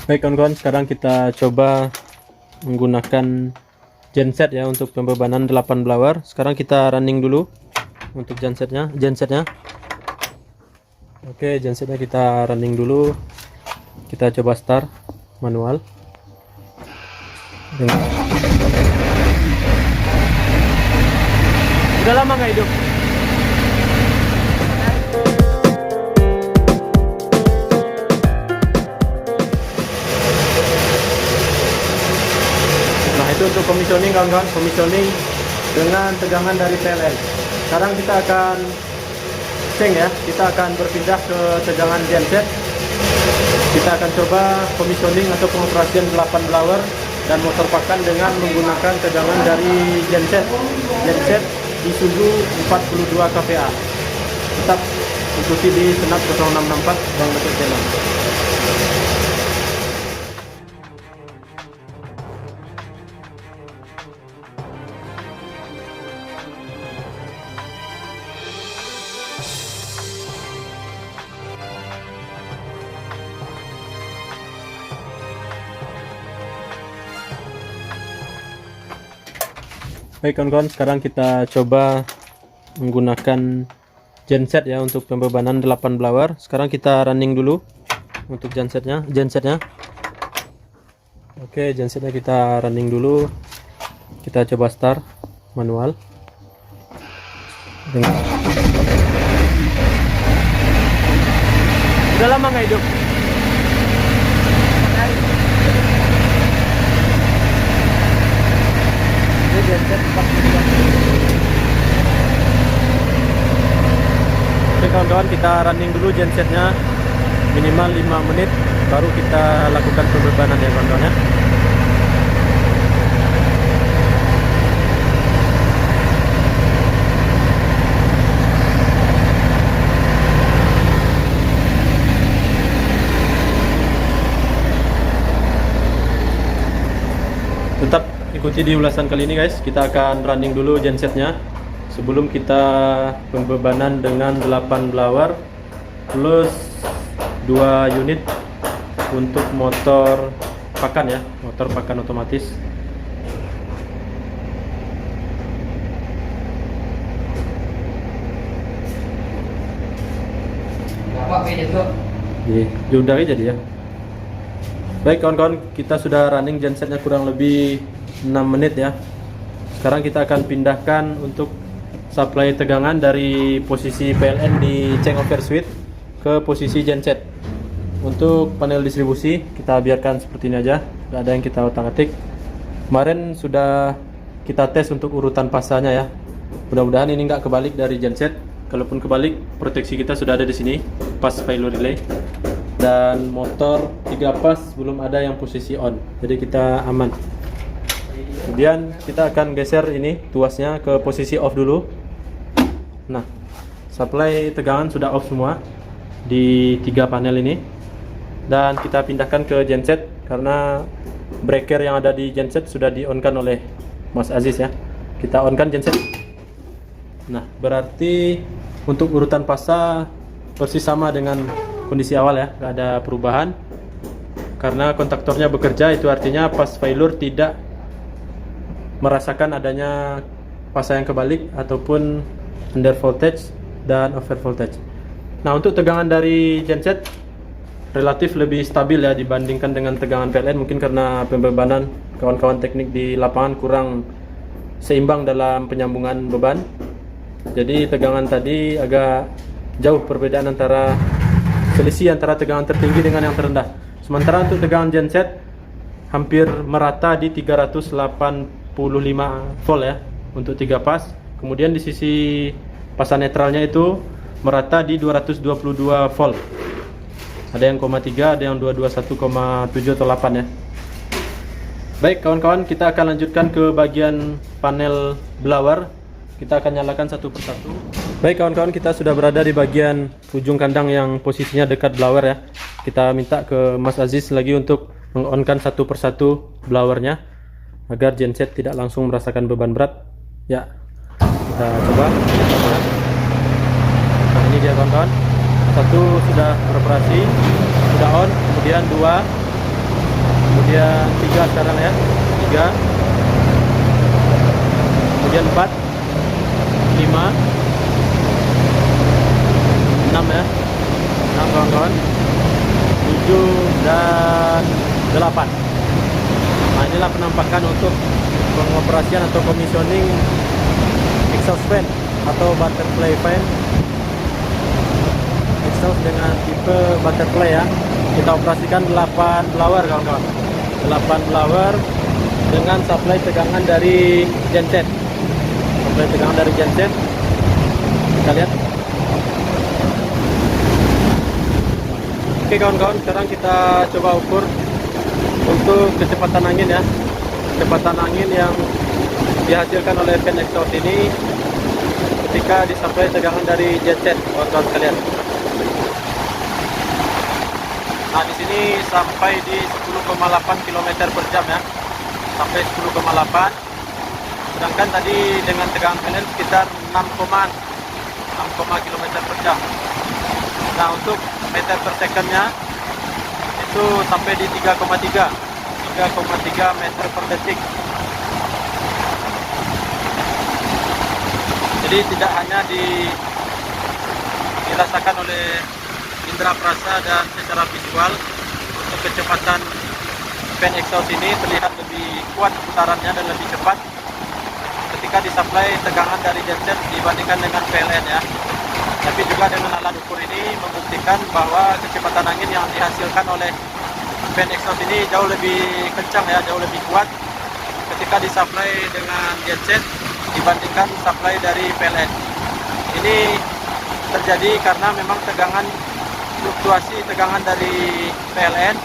Baik kawan-kawan, sekarang kita coba menggunakan genset ya untuk pembebanan 8 blower. Sekarang kita running dulu untuk gensetnya. Oke, gensetnya kita running dulu. Kita coba start manual. Udah lama nggak hidup? Nah, itu untuk commissioning kawan-kawan, commissioning dengan tegangan dari PLN. Sekarang kita akan change ya, kita akan berpindah ke tegangan genset. Kita akan coba commissioning atau pengoperasian 8 blower dan motor pakan dengan menggunakan tegangan dari genset Isuzu 42 kVA. Tetap ikuti di Senap 0664 Bang Betul Channel. Baik kawan-kawan, sekarang kita coba menggunakan genset ya untuk pembebanan 8 blower. Sekarang kita running dulu untuk gensetnya. Oke, gensetnya kita running dulu. Kita coba start manual. Udah lama nggak hidup? Oke kawan-kawan, kita running dulu gensetnya minimal 5 menit baru kita lakukan pembebanan ya kawan-kawan ya. Tetap ikuti di ulasan kali ini guys. Kita akan running dulu gensetnya sebelum kita pembebanan dengan 8 blower plus 2 unit untuk motor pakan ya, motor pakan otomatis. Diundang aja dia. Baik kawan-kawan, kita sudah running gensetnya kurang lebih 6 menit ya. Sekarang kita akan pindahkan untuk supply tegangan dari posisi PLN di changeover switch ke posisi genset. Untuk panel distribusi kita biarkan seperti ini aja, nggak ada yang kita otak-atik. Kemarin sudah kita tes untuk urutan pasanya ya. Mudah-mudahan ini nggak kebalik dari genset. Kalaupun kebalik, proteksi kita sudah ada di sini, pas failure relay. Dan motor 3 pas belum ada yang posisi on, jadi kita aman. Kemudian kita akan geser ini tuasnya ke posisi off dulu. Nah, supply tegangan sudah off semua di 3 panel ini, dan kita pindahkan ke genset karena breaker yang ada di genset sudah di on kan oleh Mas Aziz ya. Kita on kan genset. Nah, berarti untuk urutan pasa persis sama dengan kondisi awal ya, nggak ada perubahan karena kontaktornya bekerja. Itu artinya pas failure tidak merasakan adanya pasa yang kebalik ataupun under voltage dan over voltage. Nah, untuk tegangan dari genset relatif lebih stabil ya dibandingkan dengan tegangan PLN, mungkin karena pembebanan kawan-kawan teknik di lapangan kurang seimbang dalam penyambungan beban. Jadi tegangan tadi agak jauh perbedaan antara selisih antara tegangan tertinggi dengan yang terendah. Sementara untuk tegangan genset hampir merata di 385 volt ya untuk 3 pas. Kemudian di sisi pasa netralnya itu merata di 222 volt. Ada yang 0,3, ada yang 221,7 atau 8 ya. Baik kawan-kawan, kita akan lanjutkan ke bagian panel blower. Kita akan nyalakan satu persatu. Baik kawan-kawan, kita sudah berada di bagian ujung kandang yang posisinya dekat blower ya. Kita minta ke Mas Aziz lagi untuk meng-onkan satu persatu blowernya agar genset tidak langsung merasakan beban berat. Ya, kita coba. Nah, ini dia kawan-kawan. Satu sudah beroperasi, sudah on. Kemudian 2, kemudian 3 sekarang ya, 3, kemudian 4, 5, 6 ya, 6 kawan-kawan, 7 dan 8. Nah, inilah penampakan untuk pengoperasian atau commissioning exhaust fan atau butterfly fan, exhaust dengan tipe butterfly ya. Kita operasikan 8 blower kawan-kawan, 8 blower dengan supply tegangan dari genset. Supply tegangan dari genset, kita lihat. Oke kawan-kawan, sekarang kita coba ukur untuk kecepatan angin ya. Kecepatan angin yang dihasilkan oleh fan exhaust ini ketika disuplai tegangan dari genset, kawan-kawan sekalian. Nah, di sini sampai di 10,8 km per jam ya. Sampai 10,8. Sedangkan tadi dengan tegangan PLN sekitar 6 km per jam. Nah, untuk meter per secondnya itu sampai di 3,3 meter per detik. Jadi tidak hanya dirasakan oleh indera perasa dan secara visual, untuk kecepatan fan exhaust ini terlihat lebih kuat putarannya dan lebih cepat ketika disuplai tegangan dari genset dibandingkan dengan PLN ya. Tapi juga dengan alat ukur ini membuktikan bahwa kecepatan angin yang dihasilkan oleh fan exhaust ini jauh lebih kencang ya, jauh lebih kuat ketika disuplai dengan genset dibandingkan supply dari PLN. Ini terjadi karena memang fluktuasi tegangan dari PLN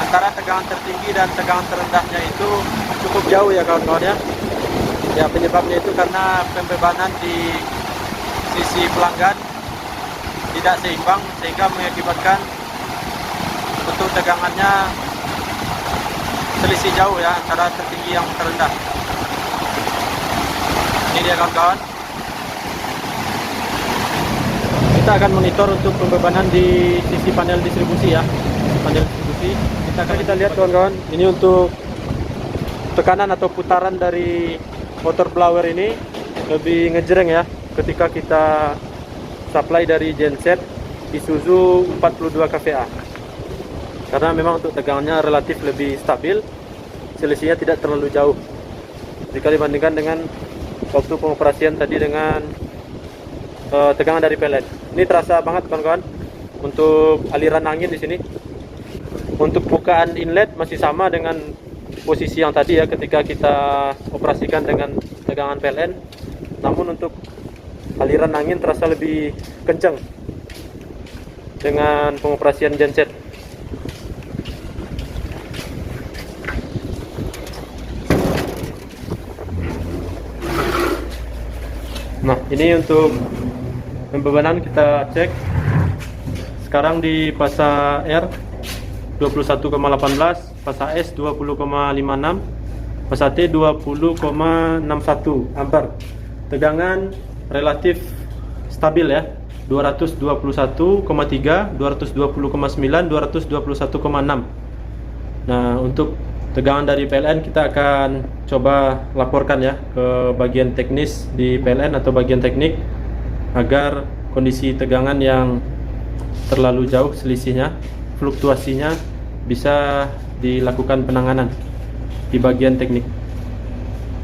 antara tegangan tertinggi dan tegangan terendahnya itu cukup jauh ya kawan-kawan ya. Ya, penyebabnya itu karena pembebanan di sisi pelanggan tidak seimbang sehingga mengakibatkan untuk tegangannya selisih jauh ya antara tertinggi yang terendah. Ini dia kawan-kawan. Kita akan monitor untuk pembebanan di sisi panel distribusi ya. Panel distribusi. Kita lihat kawan-kawan. Ini untuk tekanan atau putaran dari motor blower ini lebih ngejreng ya ketika kita supply dari genset Isuzu 42 kVA. Karena memang untuk tegangannya relatif lebih stabil, selisihnya tidak terlalu jauh jika dibandingkan dengan waktu pengoperasian tadi dengan tegangan dari PLN. Ini terasa banget kawan-kawan untuk aliran angin di sini. Untuk bukaan inlet masih sama dengan posisi yang tadi ya ketika kita operasikan dengan tegangan PLN. Namun untuk aliran angin terasa lebih kencang dengan pengoperasian genset. Nah, ini untuk pembebanan kita cek. Sekarang di pasa R 21,18, pasa S 20,56, pasa T 20,61 ampere. Tegangan relatif stabil ya. 221,3, 220,9, 221,6. Nah, untuk tegangan dari PLN kita akan coba laporkan ya ke bagian teknis di PLN atau bagian teknik agar kondisi tegangan yang terlalu jauh selisihnya, fluktuasinya bisa dilakukan penanganan di bagian teknik.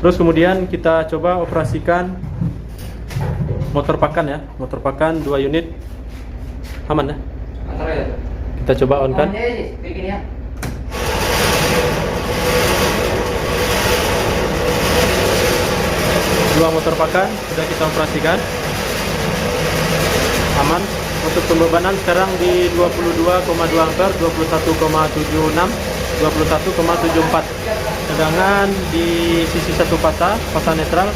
Terus kemudian kita coba operasikan motor pakan ya, motor pakan 2 unit. Aman ya? Kita coba on kan. Dua motor pakan sudah kita operasikan, aman. Untuk pembebanan sekarang di 22,2 ampere, 21,76, 21,74. Tegangan di sisi satu pasa netral.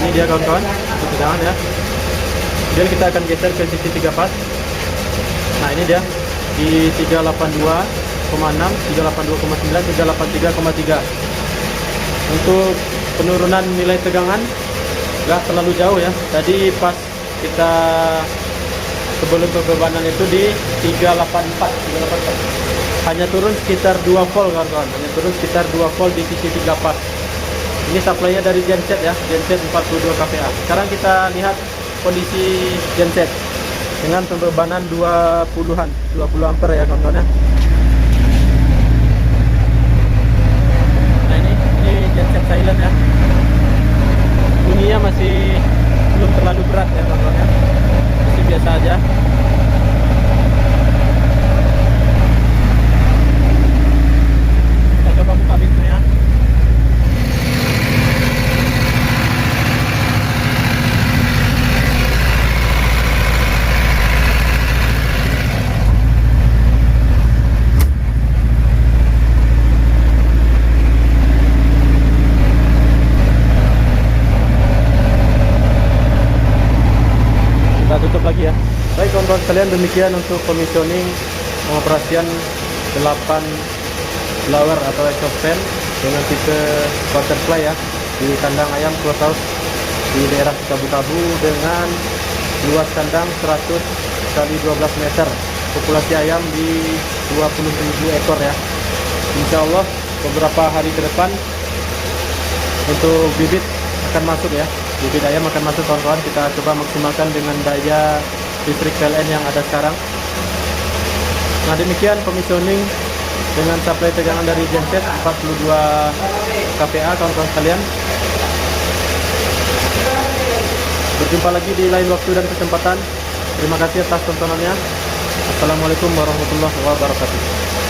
Ini dia kawan-kawan untuk tegangan ya. Kemudian kita akan geser ke sisi 3 pas. Nah, ini dia di 382,6, 382,9, 383,3. Untuk penurunan nilai tegangan nggak terlalu jauh ya. Tadi pas kita sebelum pembebanan itu di 384. hanya turun sekitar 2 volt kawan-kawan, hanya turun sekitar 2 volt di sisi 3 pas. Ini supply-nya dari genset ya, genset 42 kVA. Sekarang kita lihat kondisi genset dengan pembebanan 20-an, 20 ampere ya kawan-kawan ya. Nah ini genset silent ya. Bunyinya masih belum terlalu berat ya kawan-kawan ya. Masih biasa aja. Kita coba buka pintunya. Kita tutup lagi ya. Baik kawan-kawan sekalian, demikian untuk commissioning pengoperasian 8 blower atau exhaust fan dengan tipe butterfly ya di kandang ayam close house di daerah Kabu-Kabu dengan luas kandang 100 kali 12 meter, populasi ayam di 20.000 ekor ya. Insya Allah beberapa hari ke depan untuk bibit akan masuk ya, bibit ayam akan masuk kawan-kawan. Kita coba maksimalkan dengan daya listrik PLN yang ada sekarang. Nah demikian commissioning dengan supply tegangan dari genset 42 kVA kawan-kawan sekalian. Berjumpa lagi di lain waktu dan kesempatan. Terima kasih atas tontonannya. Assalamualaikum warahmatullahi wabarakatuh.